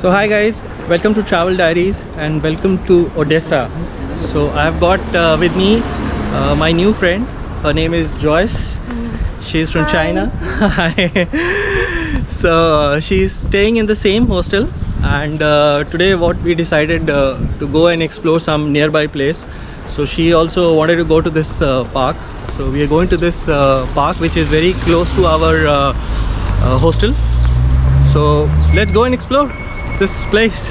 So hi guys, welcome to Travel Diaries and welcome to Odessa. So I have got with me my new friend. Her name is Joyce. She's from Hi. China. Hi. So she's staying in the same hostel, and today what we decided to go and explore some nearby place. So she also wanted to go to this park. So we are going to this park which is very close to our hostel. So let's go and explore this place.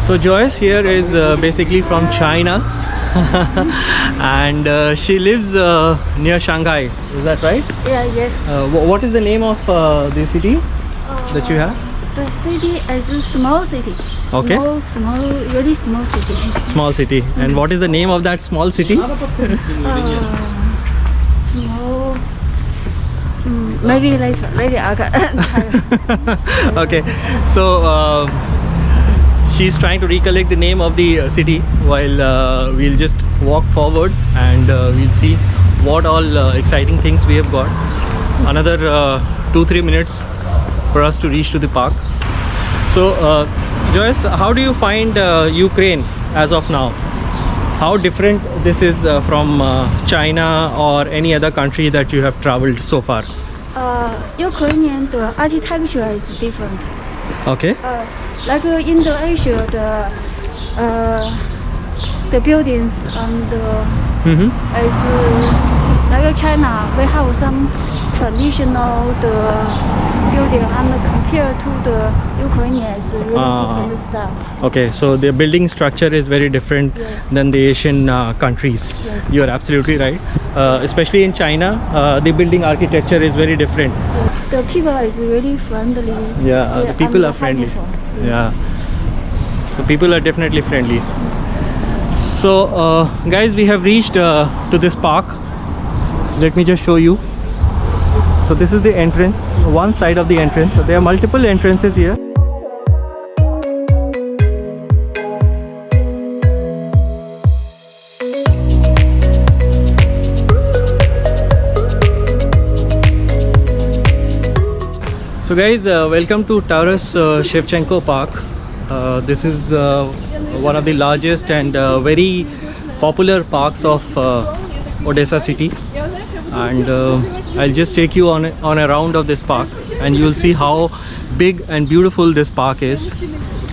So Joyce here is basically from China and she lives near Shanghai, is that right? Yeah, yes. What is the name of the city that you have? The city is a small city. Okay. Really small city. Small city. And what is the name of that small city? Small. Maybe later. Maybe I can. Okay, so she's trying to recollect the name of the city while we'll just walk forward and we'll see what all exciting things we have got. Another 2-3 minutes for us to reach to the park. So Joyce, how do you find Ukraine as of now? How different this is from China or any other country that you have traveled so far? Ukrainian the architecture is different. Okay. Like Indo-Asia, the buildings and is like China. We have some traditional building, and compared to the Ukrainian, is really different style. Okay, so the building structure is very different than the Asian countries. Yes. You are absolutely right. Especially in China, the building architecture is very different. The people is really friendly. Yeah, the people and are friendly. helpful. Yeah, so people are definitely friendly. So guys, we have reached to this park. Let me just show you. So this is the entrance, one side of the entrance. So there are multiple entrances here. So guys, welcome to Taras Shevchenko Park. This is one of the largest and very popular parks of Odessa city, and I'll just take you on a round of this park and you'll see how big and beautiful this park is.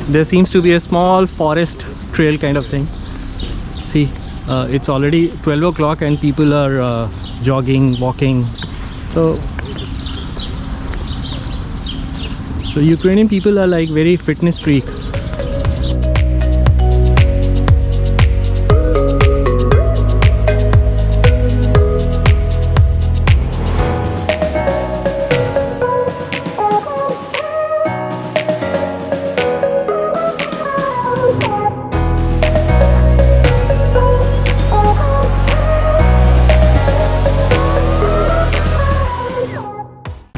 There seems to be a small forest trail kind of thing. See, it's already 12 o'clock and people are jogging, walking. So Ukrainian people are like very fitness freak.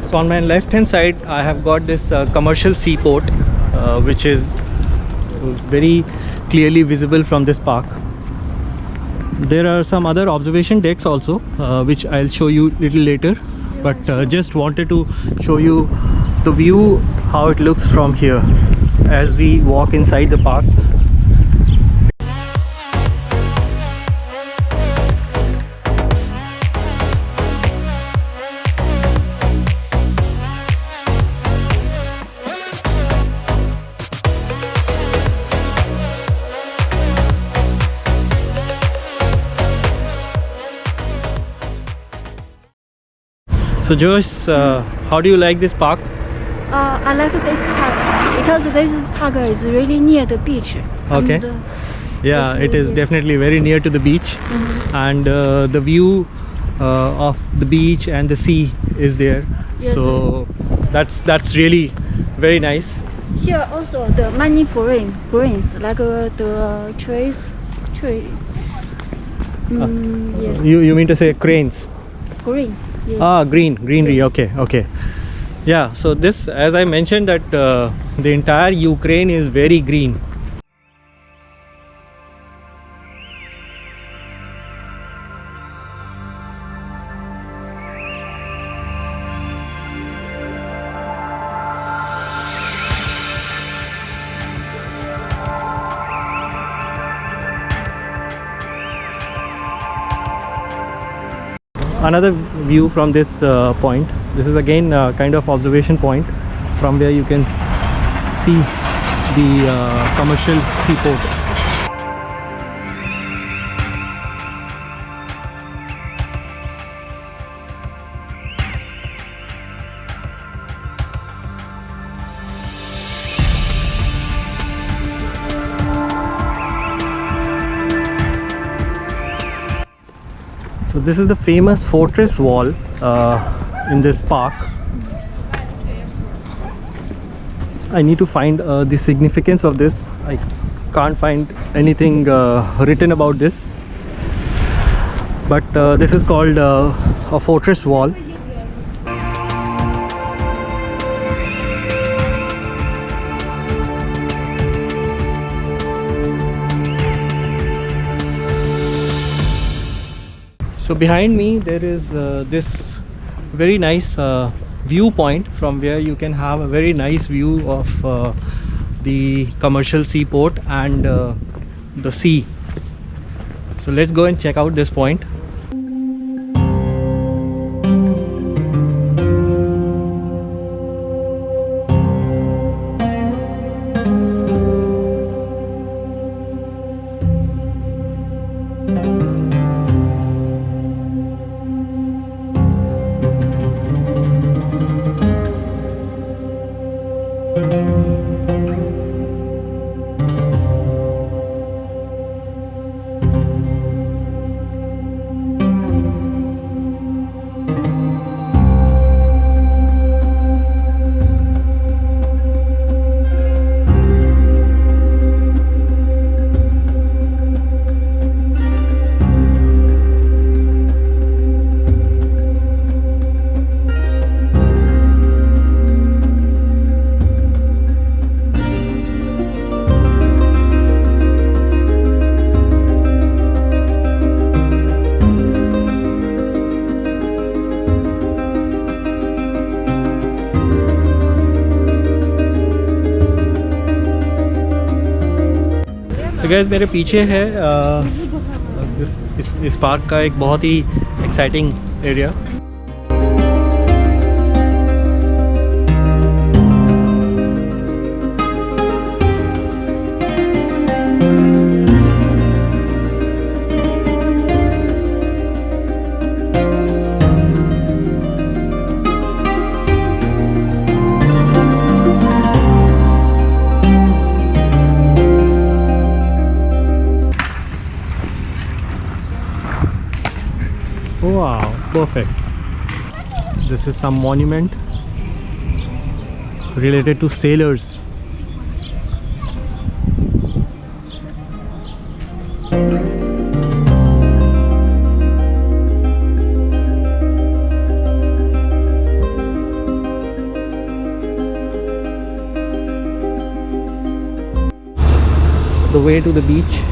So on my left hand side I have got this commercial seaport which is very clearly visible from this park. There are some other observation decks also, which I'll show you little later. But just wanted to show you the view, how it looks from here as we walk inside the park. So Joyce, how do you like this park? I like this park because this park is really near the beach. Okay. And, Yeah, it is yes. definitely very near to the beach, and the view of the beach and the sea is there. Yes. So that's really very nice. Here also the many greens like the trees, tree. Yes, You mean to say cranes? green. Yes. Ah, greenery. Yes. Okay. Yeah. So this, as I mentioned, that the entire Ukraine is very green. Another view from this point. This is again kind of observation point from where you can see the commercial seaport. So this is the famous fortress wall in this park. I need to find the significance of this. I can't find anything written about this, but this is called a fortress wall. So behind me there is this very nice viewpoint from where you can have a very nice view of the commercial seaport and the sea. So let's go and check out this point. तो guys मेरे पीछे है इस park का एक बहुत ही exciting area. Wow, perfect. This is some monument related to sailors. The way to the beach.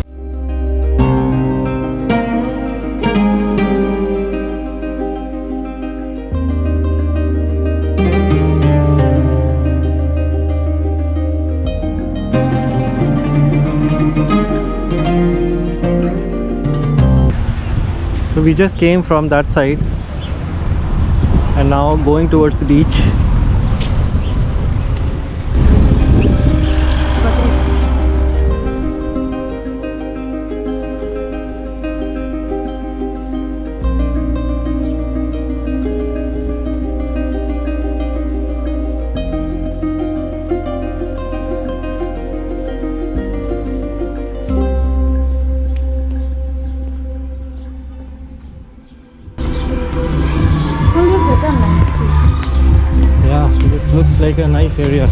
So we just came from that side and now going towards the beach. Yeah, this looks like a nice area.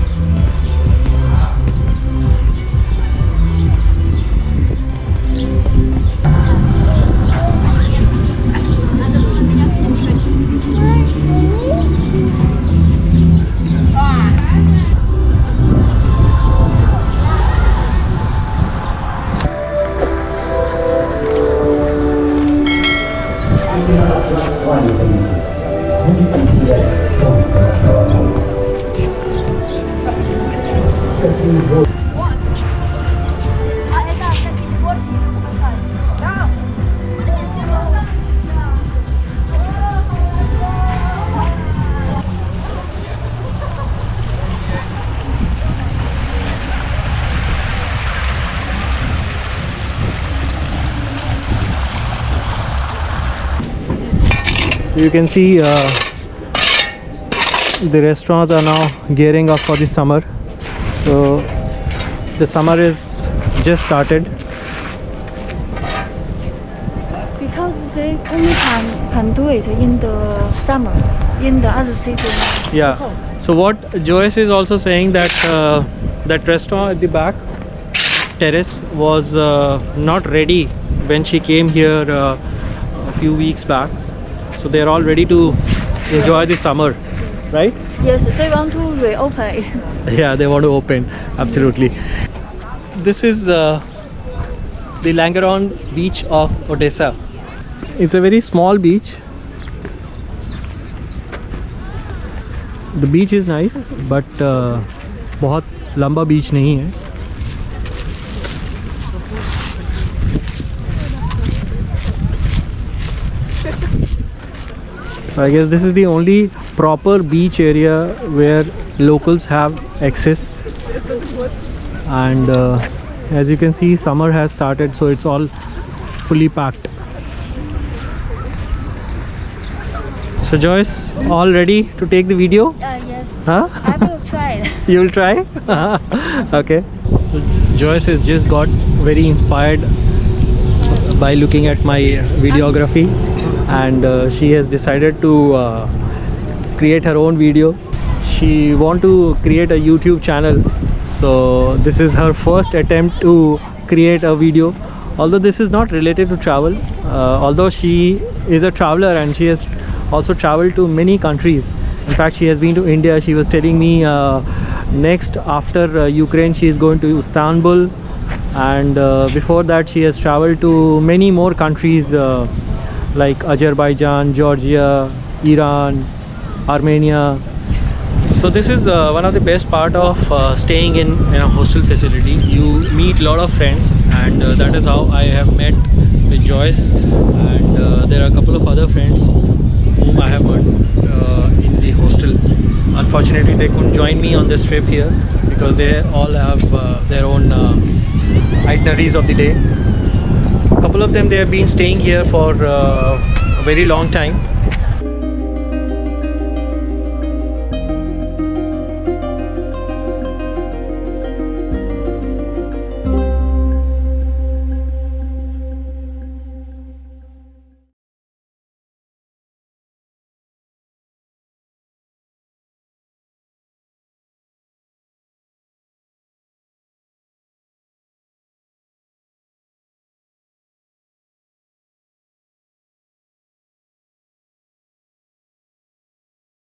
You can see the restaurants are now gearing up for the summer. So the summer is just started. Because they only can do it in the summer, in the other season. Yeah. So what Joyce is also saying that that restaurant at the back terrace was not ready when she came here a few weeks back. So they are all ready to enjoy the summer, right? Yes, they want to reopen it. Yeah, they want to open, absolutely. This is the Langeron beach of Odessa. It's a very small beach. The beach is nice, but बहुत लंबा beach नहीं है. I guess this is the only proper beach area where locals have access, and as you can see, summer has started, so it's all fully packed. So Joyce, all ready to take the video? Yes. Huh? I will try it. You will try? Okay. So Joyce has just got very inspired by looking at my videography, and she has decided to create her own video. She want to create a YouTube channel, so this is her first attempt to create a video. Although this is not related to travel, although she is a traveler and she has also traveled to many countries. In fact, she has been to India. She was telling me next after Ukraine she is going to Istanbul, and before that she has traveled to many more countries like Azerbaijan, Georgia, Iran, Armenia. So this is one of the best part of staying in a hostel facility. You meet a lot of friends, and that is how I have met with Joyce, and there are a couple of other friends whom I have met in the hostel. Unfortunately, they couldn't join me on this trip here because they all have their own itineraries of the day. A couple of them, they have been staying here for a very long time,